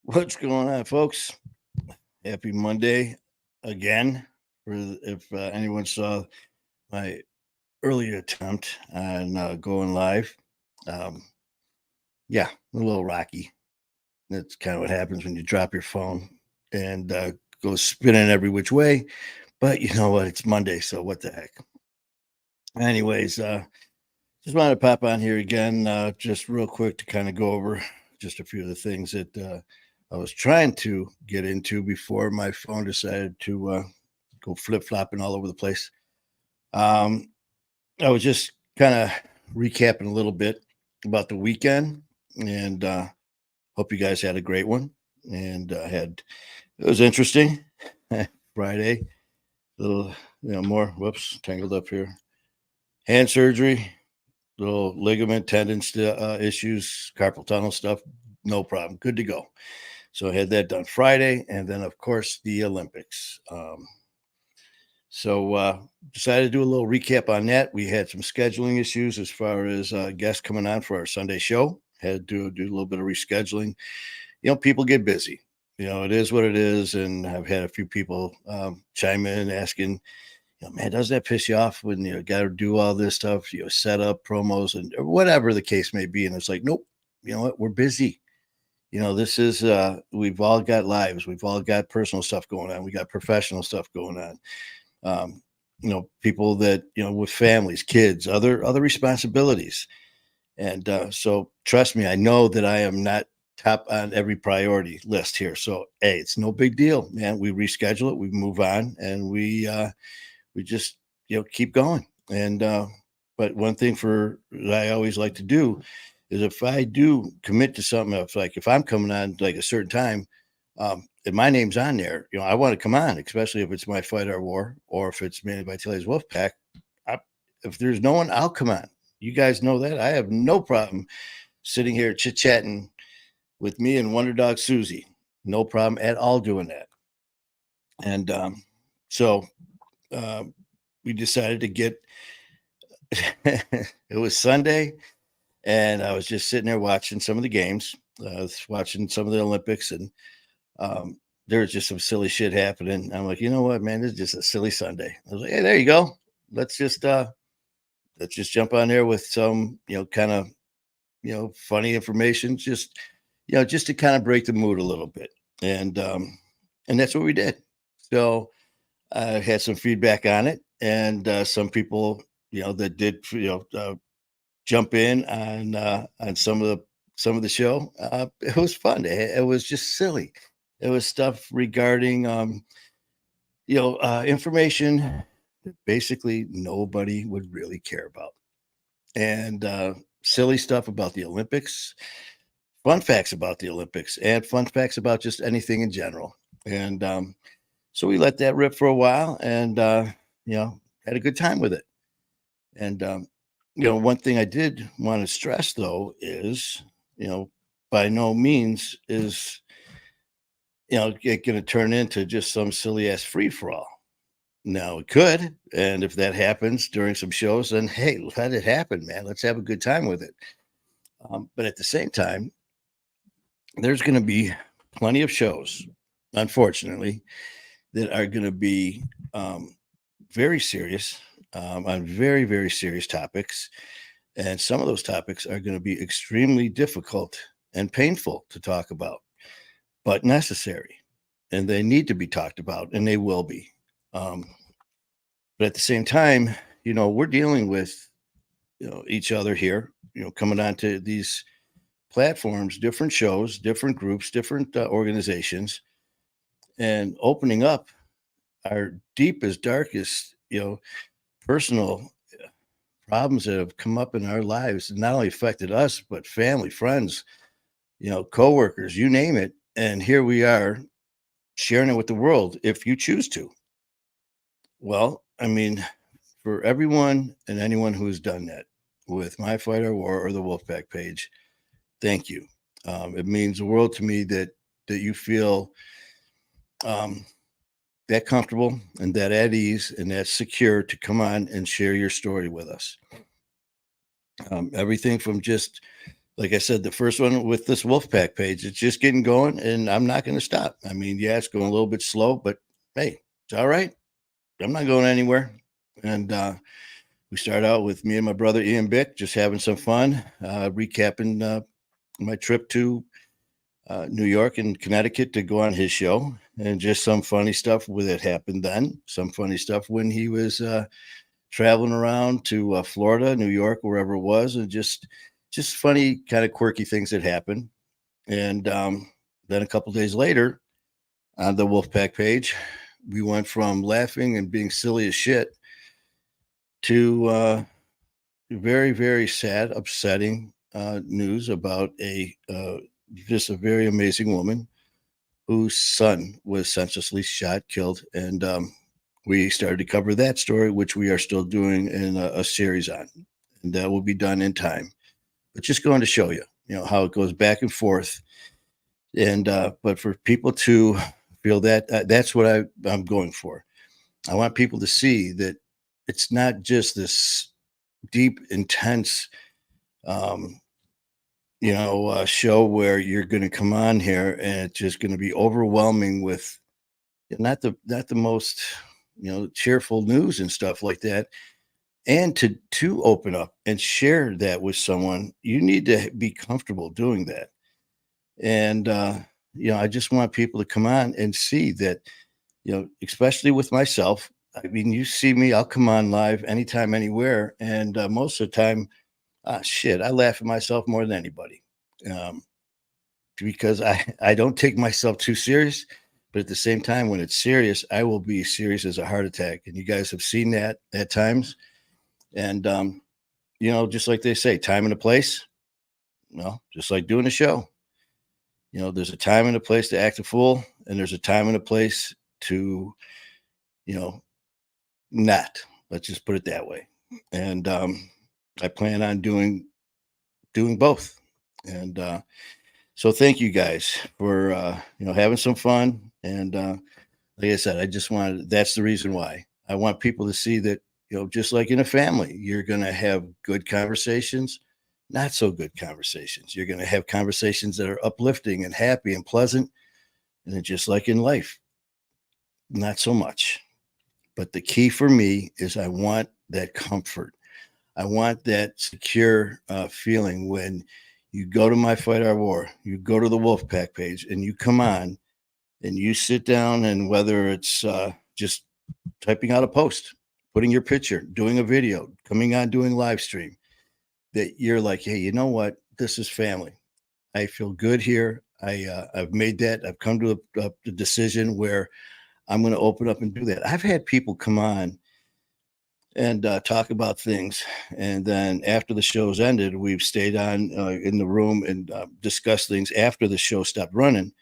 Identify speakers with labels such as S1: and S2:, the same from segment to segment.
S1: What's going on, folks? Happy Monday again. If anyone saw my earlier attempt on going live, um, yeah, a little rocky. That's kind of what happens when you drop your phone and go spinning every which way. But you know what? It's Monday, so what the heck? Anyways, just wanted to pop on here again, just real quick to kind of go over just a few of the things that I was trying to get into before my phone decided to go flip flopping all over the place. Um, I was just kind of recapping a little bit about the weekend, and hope you guys had a great one. And had it was interesting. Friday, little more. Whoops, tangled up here. Hand surgery, little ligament tendon issues, carpal tunnel stuff. No problem. Good to go. So I had that done Friday, and then of course the Olympics. So decided to do a little recap on that. We had some scheduling issues as far as guests coming on for our Sunday show. Had to do a little bit of rescheduling. People get busy. It is what it is, and I've had a few people chime in asking, man, doesn't that piss you off when you got to do all this stuff, set up promos and or whatever the case may be? And it's like, nope, you know what? We're busy. This is we've all got lives, we've all got personal stuff going on, we got professional stuff going on. Um, people that with families, kids, other responsibilities, and so trust me, I know that I am not top on every priority list here. So hey, it's no big deal, man. We reschedule it, we move on, and we just keep going. And but one thing for that I always like to do is if I do commit to something, if I'm coming on like a certain time, if my name's on there, I want to come on, especially if it's my Fight Our War or if it's Manny Vitale's Wolfpack. I, if there's no one, I'll come on. You guys know that I have no problem sitting here chit chatting with me and Wonder Dog Susie. No problem at all doing that. And so uh, we decided to get. It was Sunday, and I was just sitting there watching some of the games. I was watching some of the Olympics, and there was just some silly shit happening. I'm like, you know what, man, this is just a silly Sunday. I was like, hey, there you go. Let's just jump on there with some kind of funny information, just just to kind of break the mood a little bit, and that's what we did. So I had some feedback on it, and some people that did jump in on some of the show. It was fun. It was just silly. It was stuff regarding information that basically nobody would really care about, and silly stuff about the Olympics, fun facts about the Olympics, and fun facts about just anything in general. And so we let that rip for a while, and had a good time with it. And one thing I did want to stress though is, by no means is it going to turn into just some silly ass free for all. Now it could, and if that happens during some shows, then hey, let it happen, man. Let's have a good time with it. But at the same time, there's going to be plenty of shows, unfortunately, that are going to be very serious on very, very serious topics. And some of those topics are going to be extremely difficult and painful to talk about, but necessary. And they need to be talked about, and they will be. But at the same time, we're dealing with, each other here, coming onto these platforms, different shows, different groups, different organizations, and opening up our deepest, darkest, personal problems that have come up in our lives, not only affected us, but family, friends, coworkers, you name it. And here we are sharing it with the world if you choose to. Well, I mean, for everyone and anyone who's done that with My Fight or War or the Wolfpack page, thank you. It means the world to me that you feel um, that comfortable and that at ease and that secure to come on and share your story with us. Everything from just like I said, the first one with this Wolfpack page, it's just getting going, and I'm not going to stop. I mean, yeah, it's going a little bit slow, but hey, it's all right. I'm not going anywhere. And we start out with me and my brother Ian Bick just having some fun, recapping my trip to New York and Connecticut to go on his show, and just some funny stuff with it happened then. Some funny stuff when he was traveling around to Florida, New York, wherever it was, and just funny, kind of quirky things that happened. And then a couple days later, on the Wolfpack page, we went from laughing and being silly as shit to very, very sad, upsetting news about a just a very amazing woman whose son was senselessly shot, killed, and we started to cover that story, which we are still doing in a series on, and that will be done in time. But just going to show you, how it goes back and forth, and but for people to feel that that's what I'm going for. I want people to see that it's not just this deep, intense, um, show where you're going to come on here and it's just going to be overwhelming with not the most cheerful news and stuff like that. And to open up and share that with someone, you need to be comfortable doing that. And I just want people to come on and see that, especially with myself. I mean, you see me, I'll come on live anytime, anywhere, and most of the time, shit, I laugh at myself more than anybody. Um, because I don't take myself too serious. But at the same time, when it's serious, I will be serious as a heart attack. And you guys have seen that at times. And, just like they say, time and a place, just like doing a show, there's a time and a place to act a fool, and there's a time and a place to, you know, not. Let's just put it that way. And I plan on doing both. And so thank you guys for having some fun. And like I said, I just wanted that's the reason why. I want people to see that, just like in a family, you're gonna have good conversations, not so good conversations. You're gonna have conversations that are uplifting and happy and pleasant. And then just like in life, not so much. But the key for me is I want that comfort. I want that secure feeling when you go to My Fight Our War, you go to the Wolfpack page, and you come on and you sit down, and whether it's just typing out a post, putting your picture, doing a video, coming on, doing live stream, that you're like, hey, you know what? This is family. I feel good here. I've made that. I've come to a decision where I'm going to open up and do that. I've had people come on and talk about things. And then after the show's ended, we've stayed on in the room and discussed things after the show stopped running.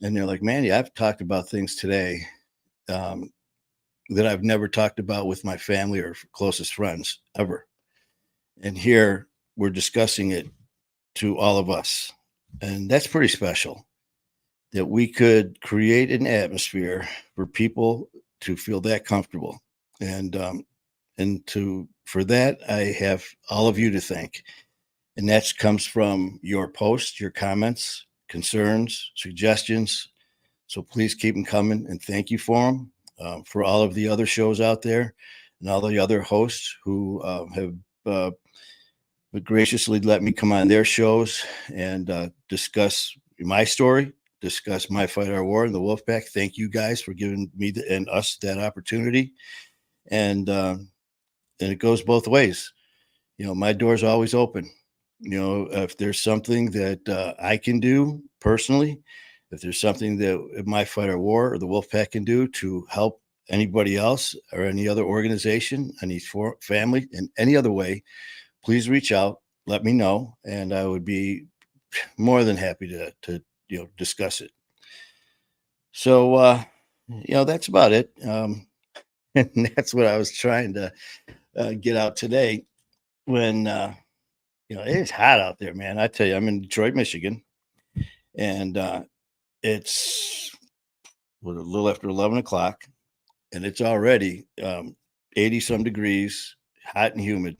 S1: And they're like, Manny, I've talked about things today um, that I've never talked about with my family or closest friends ever. And here we're discussing it to all of us. And that's pretty special that we could create an atmosphere for people to feel that comfortable. And for that, I have all of you to thank. And that comes from your posts, your comments, concerns, suggestions. So please keep them coming, and thank you for them. For all of the other shows out there and all the other hosts who have graciously let me come on their shows and discuss my story, discuss My Fight Our War and the Wolfpack. Thank you guys for giving me and us that opportunity. And it goes both ways. My door's always open. If there's something that I can do personally, if there's something that My Fight Our War or the Wolfpack can do to help anybody else or any other organization, any family in any other way, please reach out, let me know, and I would be more than happy to discuss it. So that's about it. And that's what I was trying to get out today when it's hot out there, man. I tell you, I'm in Detroit, Michigan, and it's a little after 11 o'clock, and it's already 80 some degrees, hot and humid.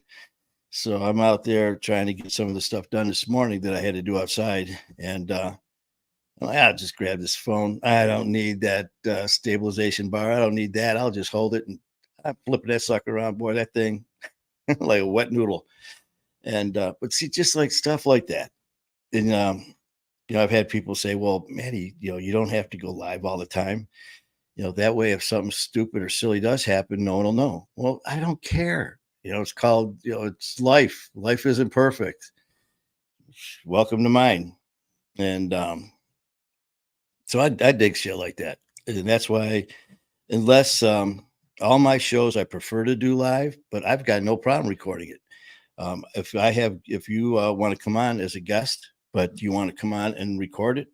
S1: So I'm out there trying to get some of the stuff done this morning that I had to do outside. And I'm like, I'll just grab this phone. I don't need that stabilization bar. I don't need that. I'll just hold it and I'm flipping that sucker around. Boy, that thing like a wet noodle. And but see, just like stuff like that. And I've had people say, "Well, Manny, you don't have to go live all the time. That way, if something stupid or silly does happen, no one will know." Well, I don't care. It's called, it's life. Life isn't perfect. Welcome to mine. And so I dig shit like that. And that's why, unless all my shows I prefer to do live, but I've got no problem recording it. If you want to come on as a guest, but you want to come on and record it,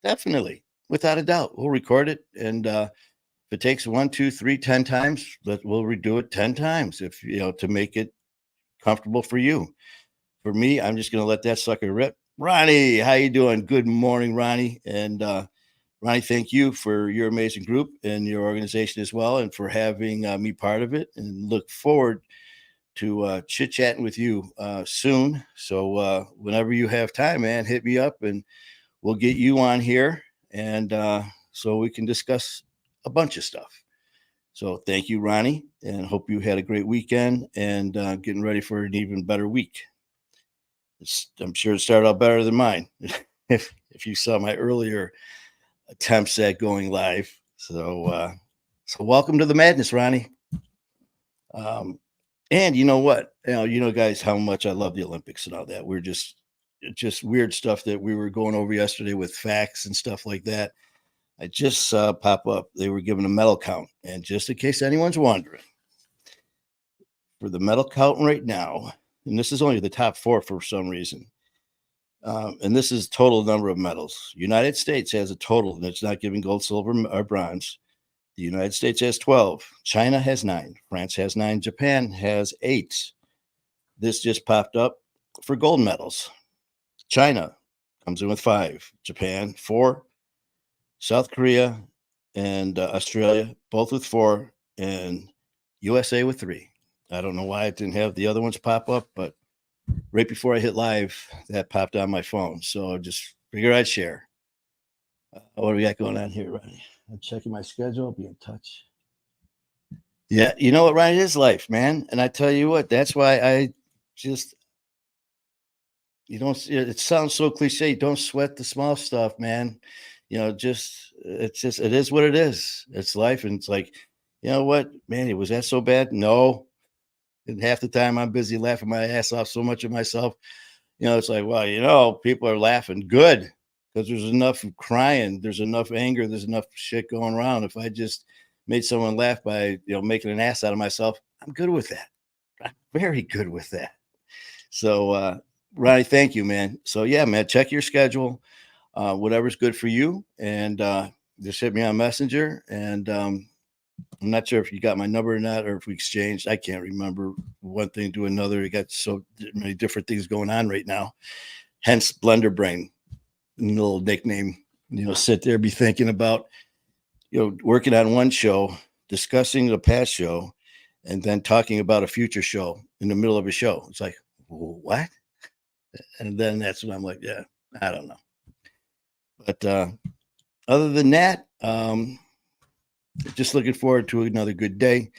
S1: definitely, without a doubt, we'll record it. And if it takes 1, 2, 3, 10 times, we'll redo it 10 times if to make it comfortable for you. For me, I'm just gonna let that sucker rip. Ronnie, how you doing? Good morning, Ronnie. And Ronnie, thank you for your amazing group and your organization as well, and for having me part of it. And look forward to chit chatting with you soon. So whenever you have time, man, hit me up and we'll get you on here, and so we can discuss a bunch of stuff. So thank you, Ronnie, and hope you had a great weekend and getting ready for an even better week. I'm sure it started out better than mine if you saw my earlier attempts at going live. So welcome to the madness, Ronnie. And you know what? Guys, how much I love the Olympics and all that. We're just weird stuff that we were going over yesterday with facts and stuff like that. I just saw pop up. They were giving a medal count. And just in case anyone's wondering, for the medal count right now, and this is only the top 4 for some reason, and this is total number of medals. United States has a total, and it's not giving gold, silver, or bronze. The United States has 12. China has 9. France has 9. Japan has 8. This just popped up for gold medals. China comes in with 5. Japan, 4. South Korea and Australia, both with 4. And USA with 3. I don't know why it didn't have the other ones pop up, but right before I hit live, that popped on my phone. So just figure I'd share. What do we got going on here, Ronnie? I'm checking my schedule. I'll be in touch. Yeah, you know what, Ryan, it is life, man. And I tell you what, that's why I just, it sounds so cliche. Don't sweat the small stuff, man. It is what it is. It's life. And it's like, you know what, man, was that so bad? No. And half the time I'm busy laughing my ass off so much of myself. It's like, well, people are laughing. Good. Because there's enough crying, there's enough anger, there's enough shit going around. If I just made someone laugh by, making an ass out of myself, I'm good with that. I'm very good with that. So, Ronnie, thank you, man. So, yeah, man, check your schedule, whatever's good for you, and just hit me on Messenger. And I'm not sure if you got my number or not, or if we exchanged. I can't remember one thing to another. You got so many different things going on right now. Hence, Blender Brain. Little nickname, sit there, be thinking about, working on one show, discussing the past show, and then talking about a future show in the middle of a show. It's like, what? And then that's when I'm like, yeah, I don't know. But other than that, just looking forward to another good day.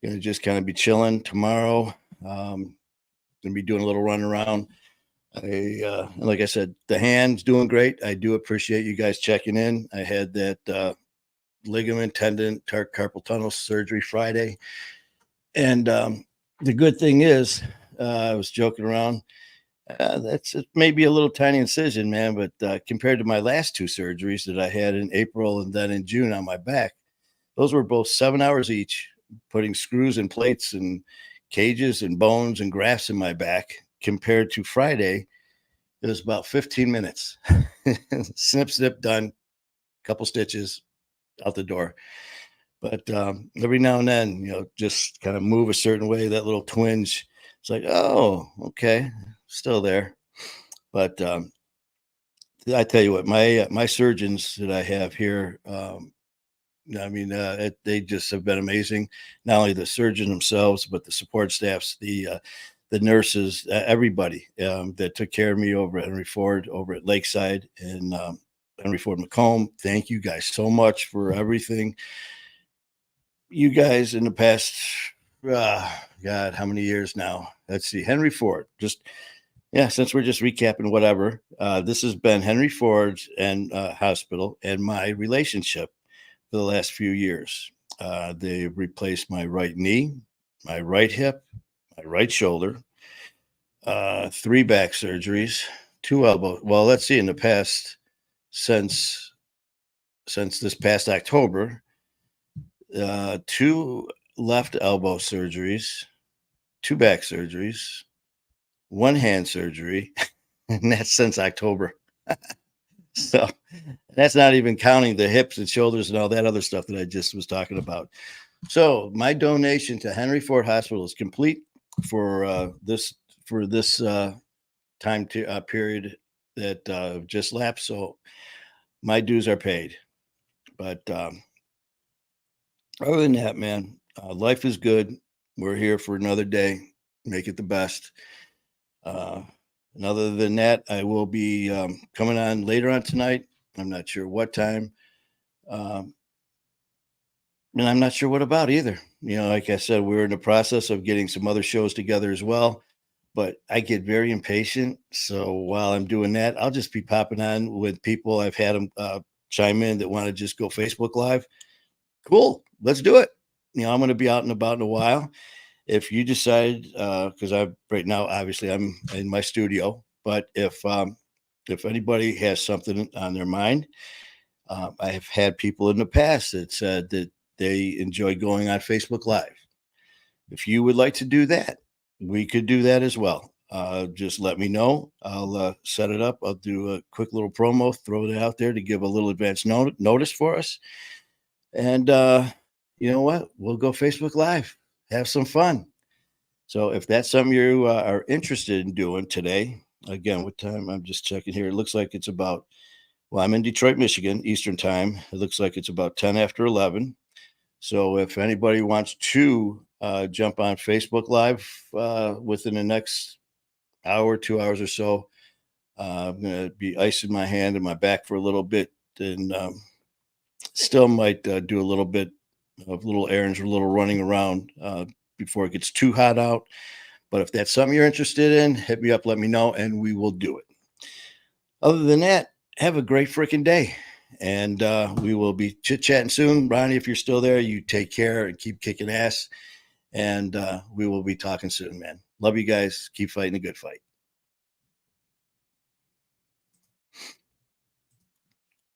S1: Gonna just kind of be chilling tomorrow. Gonna be doing a little run around. Like I said, the hand's doing great. I do appreciate you guys checking in. I had that ligament, tendon, carpal tunnel surgery Friday. And the good thing is, I was joking around. That's maybe a little tiny incision, man, but compared to my last 2 surgeries that I had in April and then in June on my back, those were both 7 hours each, putting screws and plates and cages and bones and grafts in my back. Compared to Friday, it was about 15 minutes. Snip, snip, done. Couple stitches, out the door. But every now and then, just kind of move a certain way, that little twinge. It's like, oh, okay, still there. But I tell you what, my surgeons that I have here, they just have been amazing. Not only the surgeons themselves, but the support staffs, the the nurses, everybody that took care of me over at Henry Ford, over at Lakeside, and Henry Ford Macomb. Thank you guys so much for everything. You guys in the past, God, how many years now? Let's see, Henry Ford. Just since we're just recapping whatever, this has been Henry Ford and hospital and my relationship for the last few years. They've replaced my right knee, my right hip, my right shoulder, 3 back surgeries, 2 elbow. Well, let's see, in the past, since this past October, 2 left elbow surgeries, 2 back surgeries, 1 hand surgery, and that's since October. So that's not even counting the hips and shoulders and all that other stuff that I just was talking about. So my donation to Henry Ford Hospital is complete for this time period that just lapsed. So my dues are paid. But other than that, man, life is good. We're here for another day. Make it the best. And other than that, I will be coming on later on tonight. I'm not sure what time. And I'm not sure what about either. Like I said, we're in the process of getting some other shows together as well. But I get very impatient. So while I'm doing that, I'll just be popping on with people. I've had them chime in that want to just go Facebook Live. Cool. Let's do it. I'm going to be out and about in a while. If you decide, because right now, obviously, I'm in my studio. But if anybody has something on their mind, I have had people in the past that said that they enjoy going on Facebook Live. If you would like to do that, we could do that as well. Just let me know. I'll set it up. I'll do a quick little promo, throw it out there to give a little advance notice for us. And you know what? We'll go Facebook Live. Have some fun. So if that's something you are interested in doing today, again, what time? I'm just checking here. It looks like it's about, well, I'm in Detroit, Michigan, Eastern time. It looks like it's about 10 after 11. So if anybody wants to jump on Facebook Live within the next hour, 2 hours or so, I'm going to be icing my hand and my back for a little bit, and still might do a little bit of little errands or a little running around before it gets too hot out. But if that's something you're interested in, hit me up, let me know, and we will do it. Other than that, have a great freaking day. And we will be chit-chatting soon. Ronnie, if you're still there, you take care and keep kicking ass. And we will be talking soon, man. Love you guys. Keep fighting a good fight.